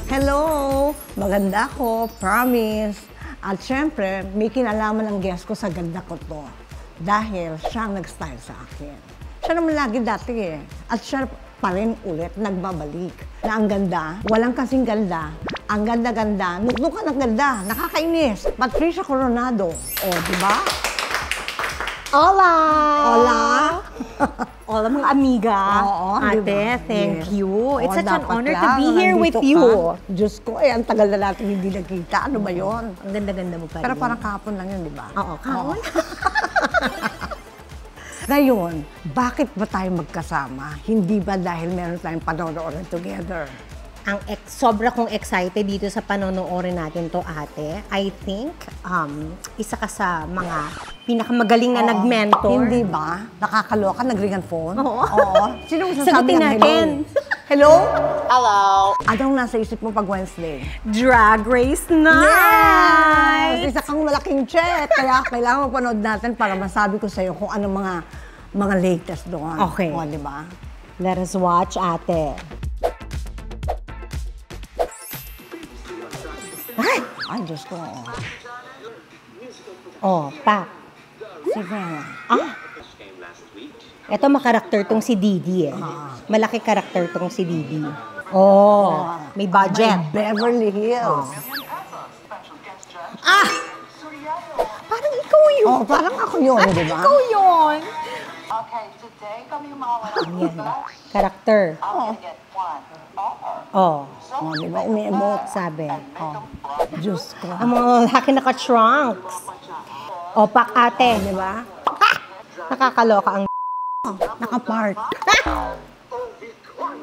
Hello! Maganda ko, promise. At syempre, may kinalaman ng guest ko sa ganda ko to. Dahil siya ang nag-style sa akin. Siya naman lagi dati eh. At siya pa rin ulit nagbabalik. Na ang ganda, walang kasing ganda. Ang ganda-ganda, nuknukan ang ganda, nakakainis. Patricia Coronado. O, di ba? Hola! Hola! Hola mga amiga. Oo, Ate, diba? thank Yes. you. It's such an dapat honor lang, to be here with nandito you. ka. Diyos ko, ang tagal na natin hindi nagkita. Ano ba yun? Ang ganda-ganda mo pa rin. Pero parang kahapon lang yun, di ba? Oo, kahapon. Ngayon, bakit ba tayo magkasama? Hindi ba dahil meron tayong panonoorin together? Sobra kong excited dito sa panonoorin natin to, ate. I think, isa ka sa mga pinakamagaling na nag-mentor. Hindi ba? Nakakaloka, nag-ring ang phone? Oo. Oo. Sino sasabi Sagutin ng natin. Hello? Hello. Anong nasa isip mo pag Wednesday? Drag Race Night! Isa kang malaking check. Kaya kailangan mapanood natin para masabi ko sa'yo kung ano mga latest doon. Okay. O, di ba? Let us watch, ate. Ay, Diyos ko. Oh, pa. Sige na. Ito makarakter tong si Didi eh. Malaki karakter tong si Didi. Oh, may budget. Beverly Hills. Parang ikaw yun. Oh, parang ako yun, di ba? Ikaw yun. Okay, today kami mga Yan. Karakter. I'm gonna get one offer. Oh, Oh, di ba? Umi-emote. sabi. Diyos ko. Ang mga lalaki naka-trunks. O, pak ate. Di ba? Nakakaloka ang Nakapark.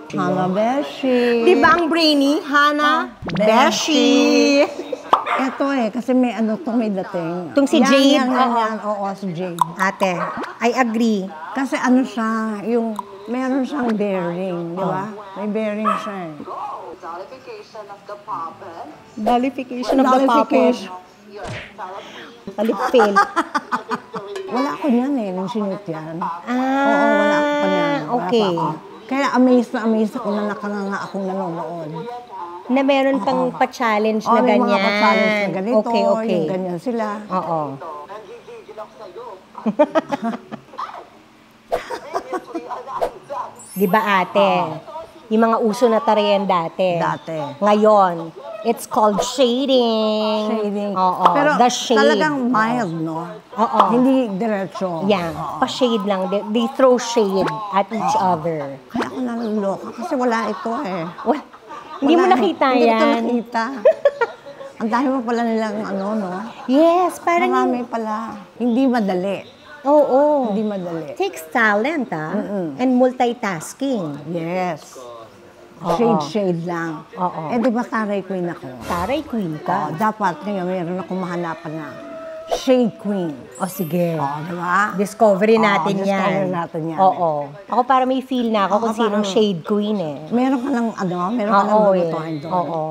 Hana Beshi. Di ba ang brainy? Hana? Beshi. Ito eh, kasi may ano to, may dating. Itong si Yan, Jade? Yan, Oo. yan. Oo, si Jade. Ate, I agree. Kasi ano siya, yung meron siyang bearing, di ba? May bearing siya eh. Nullification of the puppet. Nullification of the Nullification. Your therapy. Palipil. Wala ko niyan eh, nung sinute yan. Ah, Oo, wala ko pa niyan. Wala okay. pa ako. Kaya amazed ako na nakanganga akong nanonood. Na meron pang pa-challenge na Oh, may ganyan. mga pa-challenge na ganito, Okay, okay. yung ganyan sila. Oo. Nanggigigil ako sa'yo. Di ba ate? Yung mga uso na tariyan dati. Dati. Ngayon, it's called shading. Shading. Oo, Pero the shade. talagang mild, no? Oo. Hindi diretso. Yan, pa-shade lang. They throw shade at each other. Kaya ako nalululoka kasi wala ito eh. Well, hindi mo Wala, nakita hindi yan. Hindi ko nakita. Ang dami mo pala nilang ano, no? Yes, parang Marami pala. Hindi madali. Oo. Hindi madali. Takes talent, and multitasking. Yes. Oo. Shade lang. Oo. Eh, di ba taray queen ako? Taray queen ka. Dapat ngayon meron akong mahanapan na shade queen. O sige. Di ba? Discovery natin yan. discover natin yan. Oo. Ako para may feel na ako kung Ako sinong parang- shade queen eh. Meron ka ng ano, meron ka ng Oo eh. lutuan doon. Oo.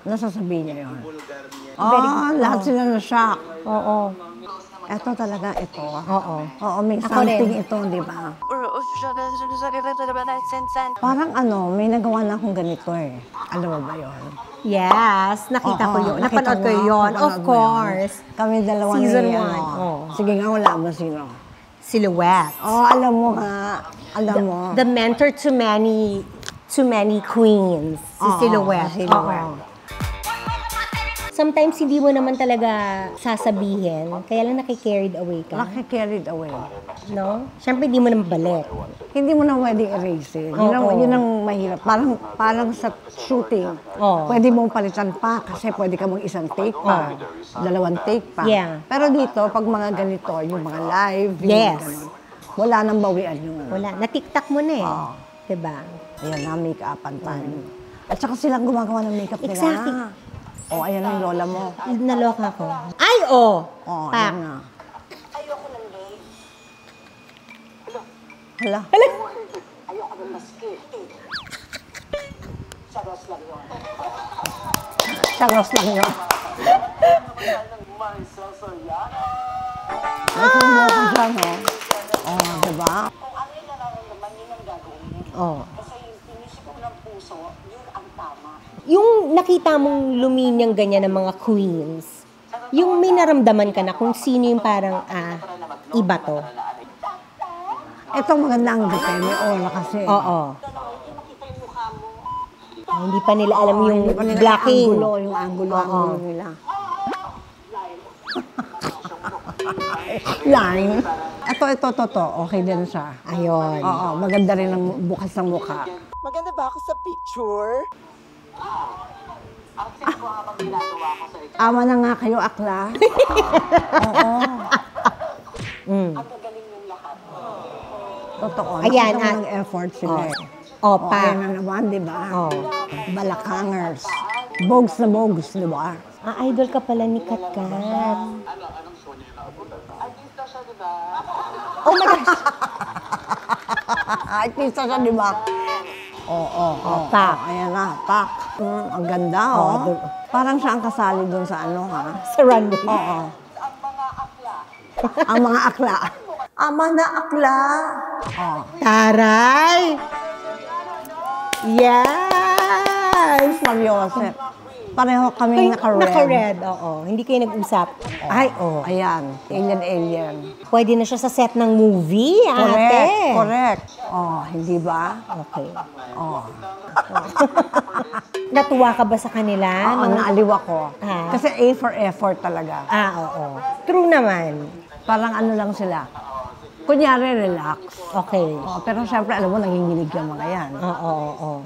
Nasasabihin niya yun. Very Lahat sila na-shock. Oo. Ito talaga, ito. Oo. Oo, may Ako something rin. ito, di ba? Parang ano, may nagawa na akong ganito eh. Alam mo ba yun? Yes, nakita ko yun. nakita Napanood ko mo, yun. napanood Of mo yun. course. Kami dalawa Season ni, one, ano. oh. Sige nga, wala mo sino. Silhouette. Alam mo nga. Alam mo. The mentor to many queens. Si Oo, Silhouette. si Silhouette. Oo. Sometimes hindi mo naman talaga sasabihin, kaya lang nakikarried away ka. Naki-carried away. No? Siyempre, hindi mo naman balik. Hindi mo na pwedeng erase. Yun ang mahirap. Parang sa shooting, Oo. pwede mong palitan pa kasi pwede ka mong isang take pa, dalawang take pa. Yeah. Pero dito, pag mga ganito, yung mga live, yung Yes. mga ganun, wala nang bawian yun. Wala. Na-tiktak mo na eh. Diba? Ayan na, make-upan tayo. At saka silang gumagawa ng makeup nila. Exactly. Ayan ang lola mo. Naloka ko. Ay, oh! Pak. Ayan na. Ayoko ng late. Hala. Ayoko ng maskit. Saros lang yun. Saros lang yun. Maricel Soriano. May kumo ko dyan, diba? Kung ano yung nararamdaman, yun ang gagawin. Oh. Kasi yung pinisip ko tama. Yung nakita mong luminyang ganyan ng mga queens, yung may naramdaman ka na kung sino yung parang, iba to. Ito maganda ang gate, may aura kasi. Oo. Hindi makita yung mukha mo. Hindi pa nila alam yung Hindi pa nila blocking. yung angulo nila. Line. Ito, okay din siya. Ayun. Oo, maganda rin ang bukas ng mukha. Maganda ba ako sa picture? Ang tingin ko habang ginagawa ko sa ito, Ama na nga kayo, akla. Oo, ang gagaling yung lahat. totoo. Ayan, Nakita mo ng effort sila. Oh. Oo, Pa. ayan na naman, di ba? Oh. Balakangers. Bogs na bogs, di ba? Idol ka pala ni Katkat. Artista siya, di ba? Oh my gosh. Artista siya, di ba? Oo, pak. Ayan na, pak. Ang ganda, oh. Parang siya ang kasali dun sa ano, ha? Sa runway. Oo. Ang mga akla. Ama na akla. Oh. Taray! Yes! Mariosep. Pareho kami naka-red. Naka-red, oo. Hindi kayo nag-usap. Ay, oo. Ayan, alien. Pwede na siya sa set ng movie, ate. Correct. Oh, hindi ba? Okay. Oh. Natuwa ka ba sa kanila? Oo, naaliw ako. Ah. Kasi A for effort talaga. Oo. True naman. Parang ano lang sila. Kunyari, relax. Okay. Oh, pero syempre, alam mo, nanginginig yung mga yan. Oo.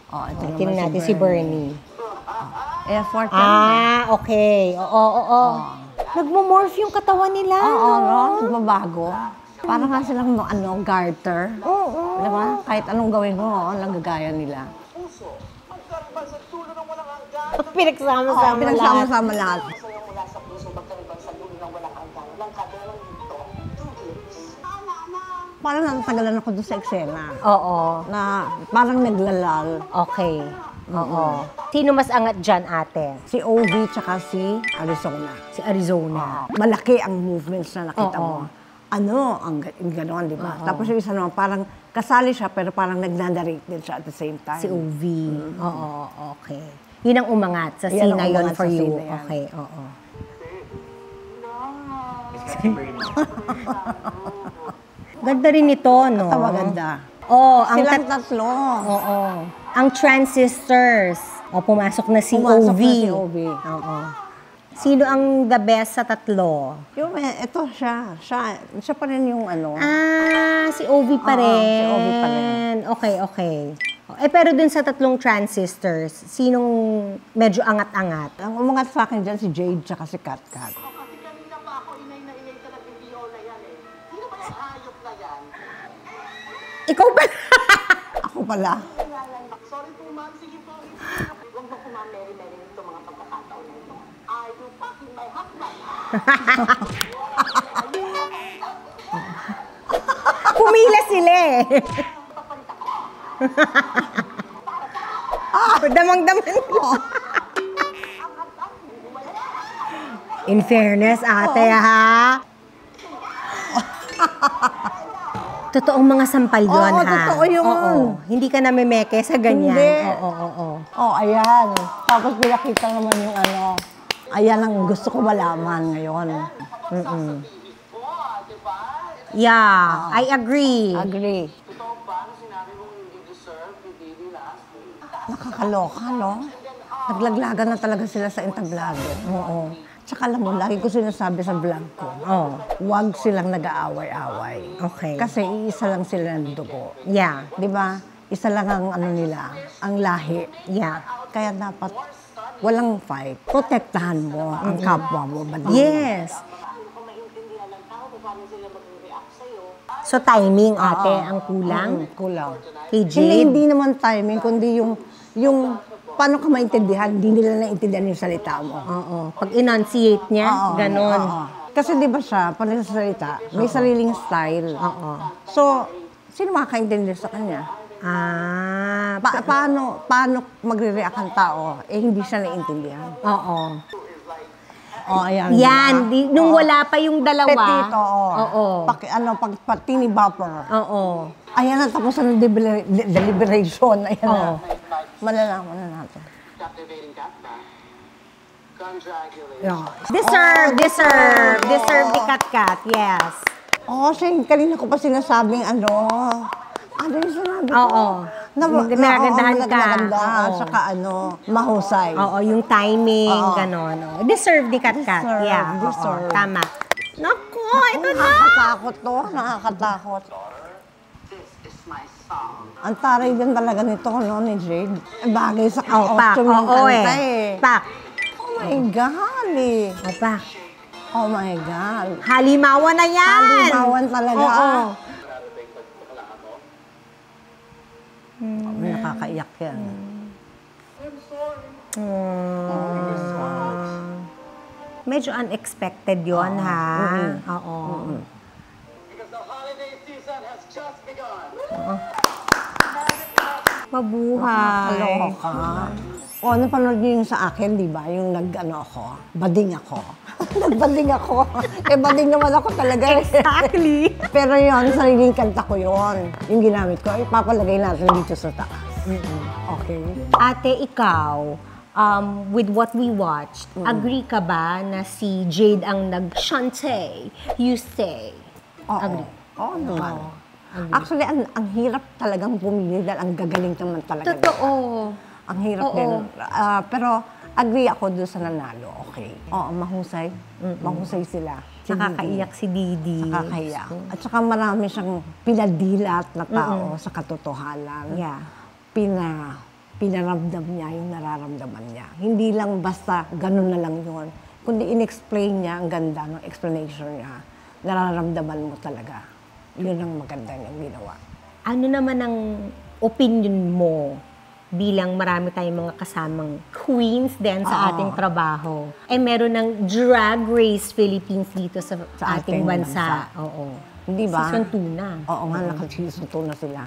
Oh, ito naman Tingnan natin si Bernie. Effort yan. Okay. Oo. Nagmo-morph yung katawan nila. Oo, no? Nagbabago. Parang nga silang garter. Oo. Di ba? Kahit anong gawin mo, nanggagaya nila. Pinagsama-sama lahat. Pinagsama-sama lahat. Masaya mula sa puso, magkaribang sa dulo ng walang hanggan. Walang kadelang dito. 2 gigs. Parang natagalan ako doon sa eksena. Oo. Na parang naglalal. Okay. Oo. Sino mas angat dyan, ate? Si OV tsaka si Arizona. Si Arizona. Malaki ang movements na nakita Oo. mo. Ano, ang gano'n, di ba? Tapos yung isa naman, parang kasali siya, pero parang nagnanarrate din siya at the same time. Si OV. Oo, okay. Yun ang umangat. Sa Yan scene ang na yun umangat for sa you. scene na yan. Okay, oo. Ganda rin ito, no? Ito maganda. Oh, ang Silang tatlo. Oo. Ang Transistors. O, pumasok na si Pumasok OV. na si OV. Oo. Sino ang the best sa tatlo? Yung, ito siya. Siya pa rin yung ano. Si OV pa Oo, rin. si OV pa rin. Okay. Pero dun sa tatlong Transistors, sinong medyo angat-angat? Ang umangat sa akin dyan si Jade tsaka si Kat. Kasi kanina pa ako inay na talaga yung Viola yan eh. Sino ba yung hayop na yan? Ikaw ba? Ako pala. Sorry po ma'am, sige po. Huwag mo po ma'am, Mary nito mga pagkakataon na ito. Are you fucking my husband? Pumila sila eh. Damang-daman ko. In fairness, ate, ha? Totoong mga sampal yun, Oo, ha? totoo yun. Oo. Hindi ka namimeke sa ganyan. Hindi. Oo. Oh, ayan. Tapos pinakita naman yung ano. Ayan ang gusto ko malaman ngayon. Yeah, I agree. Agree. Totoo ba na sinabi mong hindi deserve ni Didi last week? Nakakaloka, no? Naglaglagan na talaga sila sa entablado. Oo. Tsaka alam mo, lagi ko sinasabi sa vlog ko, huwag silang nag-aaway-away. Okay. Kasi iisa lang sila ng dugo. Yeah. Di ba? Isa lang ang ano nila, ang lahi. Yeah. Kaya dapat walang fight. Protektahan mo ang kapwa mo. Ba Yes. Paano kung maintindihan ng tao kung paano sila mag-react sa'yo? So timing, ate, ang kulang Kulang. kay Jade. Hindi naman timing, kundi yung paano ka maintindihan, hindi nila naintindihan yung salita mo. Oo. Pag enunciate niya, ganon. Oo. Kasi di ba siya, pag nagsasalita, may sariling style. Oo. So, sino makakaintindi sa kanya? Paano magre-react ang tao? Hindi siya naiintindihan. Oo. Ayan. Yan, nung wala pa yung dalawa. Petito, Oo. Pag teeny bopper. Oo. Ayan na, tapos ang deliberation. Ayan na. Oo. Malalaman na natin. Captivating cat ba? Congratulations. Deserve ni Kat-Kat, yes. Oo, kanina ko pa sinasabing ano yung sinabi ko? Oo. Nagandahan ka. Naganda, Oo. saka mahusay. Oo, yung timing, Oo. ganon. Deserve ni Kat-Kat. Deserve, Yeah, deserve. oo, tama. Naku, ito na. Nakakatakot to, nakakatakot. This is my song. Ang taray din talaga nito, no, ni Jade. Bagay sa Oh, pak. costume ng Oo, kanta Pak. Oh my God, Oh, pak. Oh my God. Halimawan na yan. Halimawan talaga. Oo. Nakakaiyak yan. Medyo unexpected yon ha. Oo. Because the holiday season has just begun. Mabuhay. Kaloka. O, napanood niyo yung sa akin, di ba? Yung bading ako. Nagbading ako. Bading naman ako talaga. Exactly. Pero yon sariling kanta ko yon. Yung ginamit ko, ipapalagay natin dito sa taas. Okay. Ate, ikaw, with what we watched, agree ka ba na si Jade ang nag-shante, you say? Oo. Agree. Oo naman. Actually, ang hirap talagang pumili dahil ang gagaling naman talaga. Totoo. Ang hirap Oo. din. Pero agree ako doon sa nanalo. Okay. Oo, mahusay. Mahusay sila. Nakakaiyak si Didi. Nakakaiyak. At saka marami siyang pinadilat na tao sa katotohanan. Yeah. Pinaramdam niya yung nararamdaman niya. Hindi lang basta ganun na lang yun. Kundi in-explain niya, ang ganda ng explanation niya. Nararamdaman mo talaga. Yun ang maganda niyang ginawa. Ano naman ang opinion mo bilang marami tayong mga kasamang queens din sa ating trabaho? Meron ng Drag Race Philippines dito sa ating bansa. Oo. Hindi ba? Season 2 na. Oo nga, naka-season 2 na sila.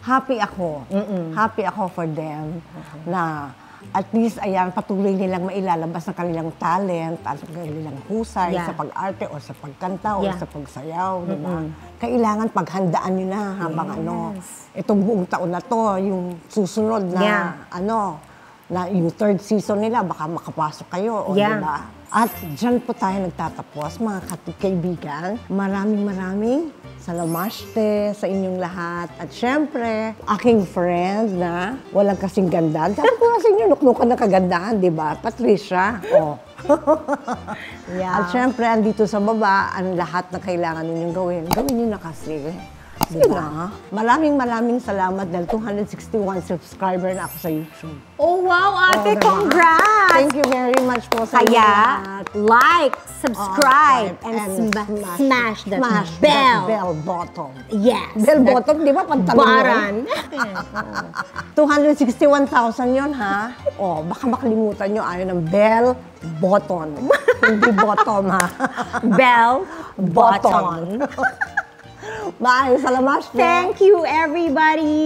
Happy ako. Happy ako for them na at least, ayan, patuloy nilang mailalabas ang kanilang talent at ang kanilang husay sa pag-arte o sa pagkanta o sa pagsayaw, di ba? Kailangan paghandaan nyo na habang itong buong taon na to, yung susunod na, na yung third season nila, baka makapasok kayo, o di ba? At dyan po tayo nagtatapos, mga kaibigan. Maraming salamaste sa inyong lahat. At syempre, aking friend na walang kasing ganda. Sabi ko nga sa inyo, nuknukan na kagandahan, di ba? Patricia. Oh. At syempre, andito sa baba, ang lahat na kailangan ninyong gawin. Gawin nyo na kasi. Sige na. Maraming salamat dahil 261 subscriber na ako sa YouTube. Oh, wow, ate, diba? congrats! Thank you very much po sa inyo Kaya, lahat. like, subscribe, and smash that bell button. Yes. Bell button, di ba? Pantalon yun. Baran. 261,000 yun, ha? O, baka makalimutan nyo ayaw ng bell button. Hindi bottom, ha? Bell button. Maayos, salamat. Thank you, everybody!